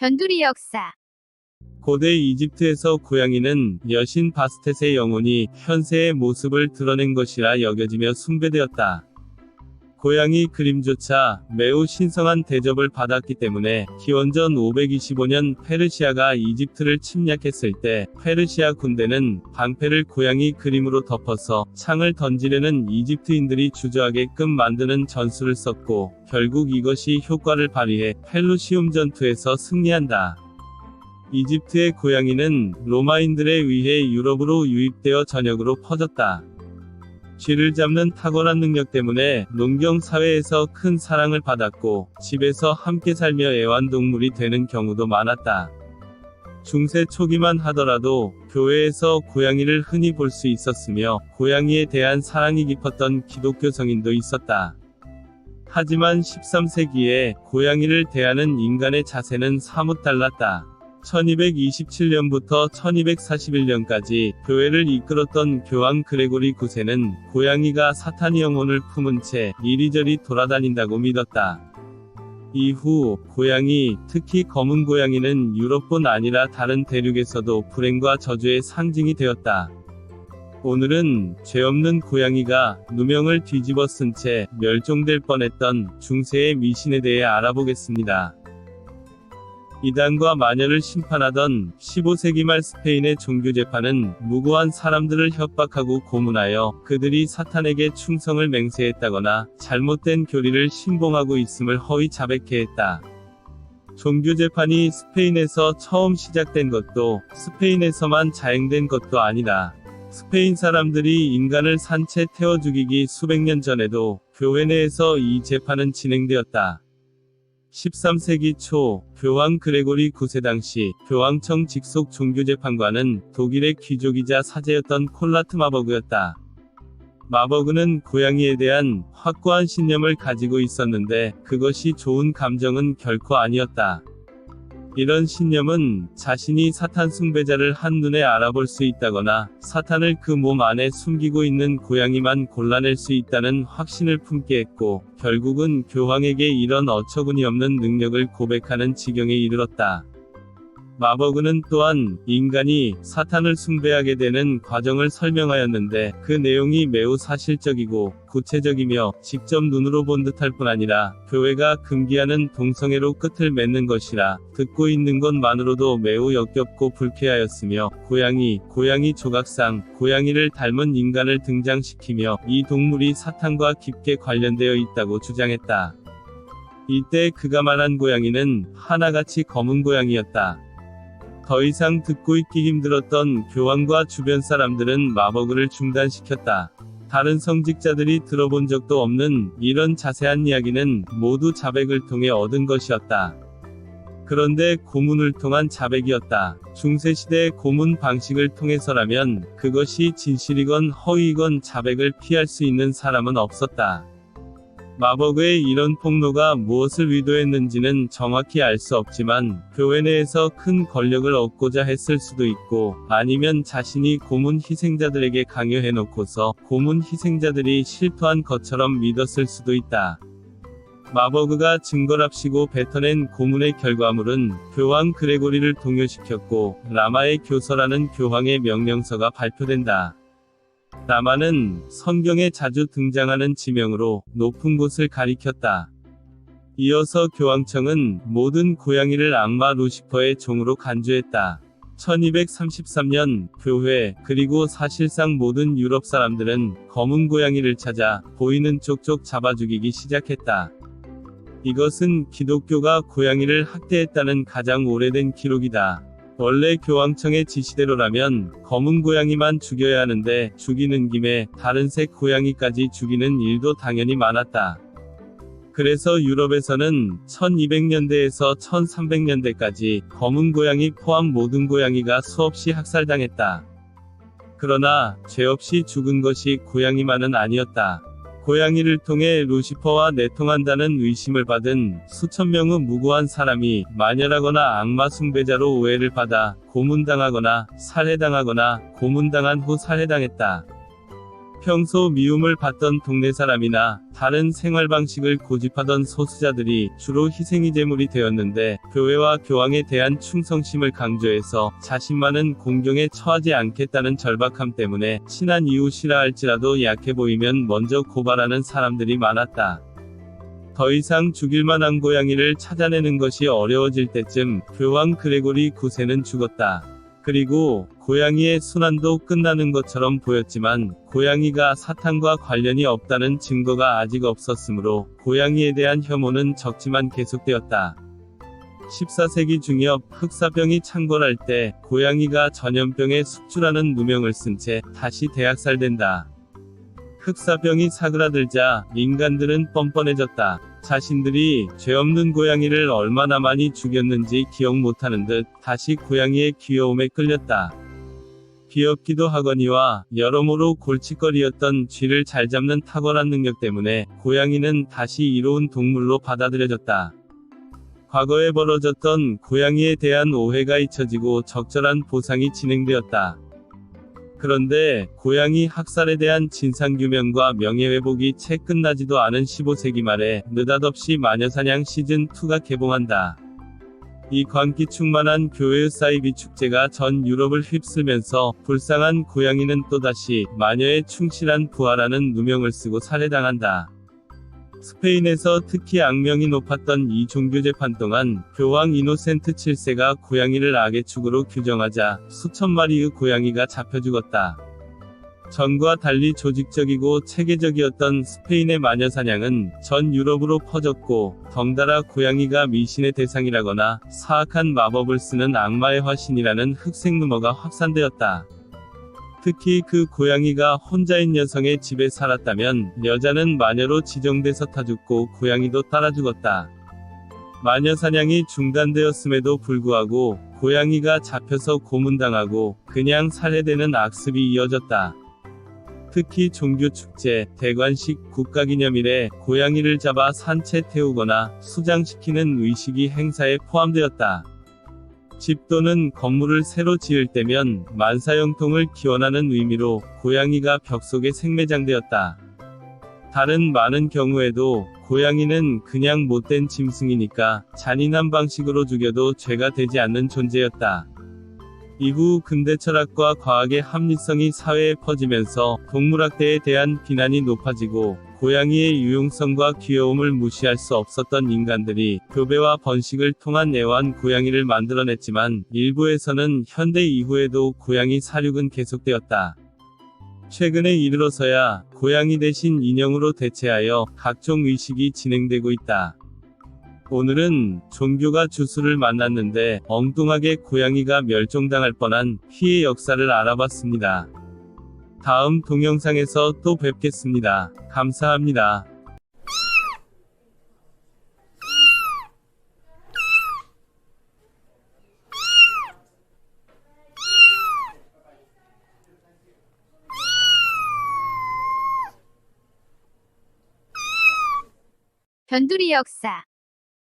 변두리 역사. 고대 이집트에서 고양이는 여신 바스tet의 영혼이 현세의 모습을 드러낸 것이라 여겨지며 숭배되었다. 고양이 그림조차 매우 신성한 대접을 받았기 때문에 기원전 525년 페르시아가 이집트를 침략했을 때 페르시아 군대는 방패를 고양이 그림으로 덮어서 창을 던지려는 이집트인들이 주저하게끔 만드는 전술을 썼고, 결국 이것이 효과를 발휘해 펠루시움 전투에서 승리한다. 이집트의 고양이는 로마인들에 의해 유럽으로 유입되어 전역으로 퍼졌다. 쥐를 잡는 탁월한 능력 때문에 농경 사회에서 큰 사랑을 받았고, 집에서 함께 살며 애완동물이 되는 경우도 많았다. 중세 초기만 하더라도 교회에서 고양이를 흔히 볼 수 있었으며, 고양이에 대한 사랑이 깊었던 기독교 성인도 있었다. 하지만 13세기에 고양이를 대하는 인간의 자세는 사뭇 달랐다. 1227년부터 1241년까지 교회를 이끌었던 교황 그레고리 9세는 고양이가 사탄의 영혼을 품은 채 이리저리 돌아다닌다고 믿었다. 이후 고양이, 특히 검은 고양이는 유럽뿐 아니라 다른 대륙에서도 불행과 저주의 상징이 되었다. 오늘은 죄 없는 고양이가 누명을 뒤집어 쓴 채 멸종될 뻔했던 중세의 미신에 대해 알아보겠습니다. 이단과 마녀를 심판하던 15세기 말 스페인의 종교재판은 무고한 사람들을 협박하고 고문하여 그들이 사탄에게 충성을 맹세했다거나 잘못된 교리를 신봉하고 있음을 허위 자백해 했다. 종교재판이 스페인에서 처음 시작된 것도 스페인에서만 자행된 것도 아니다. 스페인 사람들이 인간을 산 채 태워 죽이기 수백 년 전에도 교회 내에서 이 재판은 진행되었다. 13세기 초, 교황 그레고리 9세 당시, 교황청 직속 종교재판관은 독일의 귀족이자 사제였던 콜라트 마버그였다. 마버그는 고양이에 대한 확고한 신념을 가지고 있었는데, 그것이 좋은 감정은 결코 아니었다. 이런 신념은 자신이 사탄 숭배자를 한눈에 알아볼 수 있다거나 사탄을 그 몸 안에 숨기고 있는 고양이만 골라낼 수 있다는 확신을 품게 했고, 결국은 교황에게 이런 어처구니 없는 능력을 고백하는 지경에 이르렀다. 마버그는 또한 인간이 사탄을 숭배하게 되는 과정을 설명하였는데, 그 내용이 매우 사실적이고 구체적이며 직접 눈으로 본 듯할 뿐 아니라 교회가 금기하는 동성애로 끝을 맺는 것이라 듣고 있는 것만으로도 매우 역겹고 불쾌하였으며, 고양이 조각상, 고양이를 닮은 인간을 등장시키며 이 동물이 사탄과 깊게 관련되어 있다고 주장했다. 이때 그가 말한 고양이는 하나같이 검은 고양이였다. 더 이상 듣고 있기 힘들었던 교황과 주변 사람들은 마버그를 중단시켰다. 다른 성직자들이 들어본 적도 없는 이런 자세한 이야기는 모두 자백을 통해 얻은 것이었다. 그런데 고문을 통한 자백이었다. 중세시대의 고문 방식을 통해서라면 그것이 진실이건 허위이건 자백을 피할 수 있는 사람은 없었다. 마버그의 이런 폭로가 무엇을 의도했는지는 정확히 알 수 없지만, 교회 내에서 큰 권력을 얻고자 했을 수도 있고, 아니면 자신이 고문 희생자들에게 강요해놓고서 고문 희생자들이 실토한 것처럼 믿었을 수도 있다. 마버그가 증거랍시고 뱉어낸 고문의 결과물은 교황 그레고리를 동요시켰고, 라마의 교서라는 교황의 명령서가 발표된다. 라마는 성경에 자주 등장하는 지명으로 높은 곳을 가리켰다. 이어서 교황청은 모든 고양이를 악마 루시퍼의 종으로 간주했다. 1233년, 교회, 그리고 사실상 모든 유럽 사람들은 검은 고양이를 찾아 보이는 쪽쪽 잡아 죽이기 시작했다. 이것은 기독교가 고양이를 학대했다는 가장 오래된 기록이다. 원래 교황청의 지시대로라면 검은 고양이만 죽여야 하는데, 죽이는 김에 다른 색 고양이까지 죽이는 일도 당연히 많았다. 그래서 유럽에서는 1200년대에서 1300년대까지 검은 고양이 포함 모든 고양이가 수없이 학살당했다. 그러나 죄 없이 죽은 것이 고양이만은 아니었다. 고양이를 통해 루시퍼와 내통한다는 의심을 받은 수천 명의 무고한 사람이 마녀라거나 악마 숭배자로 오해를 받아 고문당하거나 살해당하거나 고문당한 후 살해당했다. 평소 미움을 받던 동네 사람이나 다른 생활 방식을 고집하던 소수자들이 주로 희생이 제물이 되었는데, 교회와 교황에 대한 충성심을 강조해서 자신만은 공경에 처하지 않겠다는 절박함 때문에 친한 이웃이라 할지라도 약해 보이면 먼저 고발하는 사람들이 많았다. 더 이상 죽일 만한 고양이를 찾아내는 것이 어려워질 때쯤 교황 그레고리 9세는 죽었다. 그리고 고양이의 순환도 끝나는 것처럼 보였지만 고양이가 사탄과 관련이 없다는 증거가 아직 없었으므로 고양이에 대한 혐오는 적지만 계속되었다. 14세기 중엽 흑사병이 창궐할 때 고양이가 전염병의 숙주라는 누명을 쓴 채 다시 대학살된다. 흑사병이 사그라들자 인간들은 뻔뻔해졌다. 자신들이 죄 없는 고양이를 얼마나 많이 죽였는지 기억 못하는 듯 다시 고양이의 귀여움에 끌렸다. 귀엽기도 하거니와 여러모로 골칫거리였던 쥐를 잘 잡는 탁월한 능력 때문에 고양이는 다시 이로운 동물로 받아들여졌다. 과거에 벌어졌던 고양이에 대한 오해가 잊혀지고 적절한 보상이 진행되었다. 그런데 고양이 학살에 대한 진상규명과 명예회복이 채 끝나지도 않은 15세기 말에 느닷없이 마녀사냥 시즌2가 개봉한다. 이 광기 충만한 교회의 사이비 축제가 전 유럽을 휩쓸면서 불쌍한 고양이는 또다시 마녀의 충실한 부하라는 누명을 쓰고 살해당한다. 스페인에서 특히 악명이 높았던 이 종교 재판 동안 교황 이노센트 7세가 고양이를 악의 축으로 규정하자 수천 마리의 고양이가 잡혀 죽었다. 전과 달리 조직적이고 체계적이었던 스페인의 마녀 사냥은 전 유럽으로 퍼졌고, 덩달아 고양이가 미신의 대상이라거나 사악한 마법을 쓰는 악마의 화신이라는 흑색 루머가 확산되었다. 특히 그 고양이가 혼자인 여성의 집에 살았다면 여자는 마녀로 지정돼서 타 죽고 고양이도 따라 죽었다. 마녀 사냥이 중단되었음에도 불구하고 고양이가 잡혀서 고문당하고 그냥 살해되는 악습이 이어졌다. 특히 종교축제, 대관식, 국가기념일에 고양이를 잡아 산채 태우거나 수장시키는 의식이 행사에 포함되었다. 집 또는 건물을 새로 지을 때면 만사형통을 기원하는 의미로 고양이가 벽 속에 생매장되었다. 다른 많은 경우에도 고양이는 그냥 못된 짐승이니까 잔인한 방식으로 죽여도 죄가 되지 않는 존재였다. 이후 근대 철학과 과학의 합리성이 사회에 퍼지면서 동물학대에 대한 비난이 높아지고, 고양이의 유용성과 귀여움을 무시할 수 없었던 인간들이 교배와 번식을 통한 애완 고양이를 만들어냈지만, 일부에서는 현대 이후에도 고양이 사육은 계속되었다. 최근에 이르러서야 고양이 대신 인형으로 대체하여 각종 의식이 진행되고 있다. 오늘은 종교가 주술을 만났는데 엉뚱하게 고양이가 멸종당할 뻔한 피해 역사를 알아봤습니다. 다음 동영상에서 또 뵙겠습니다. 감사합니다. 변두리 역사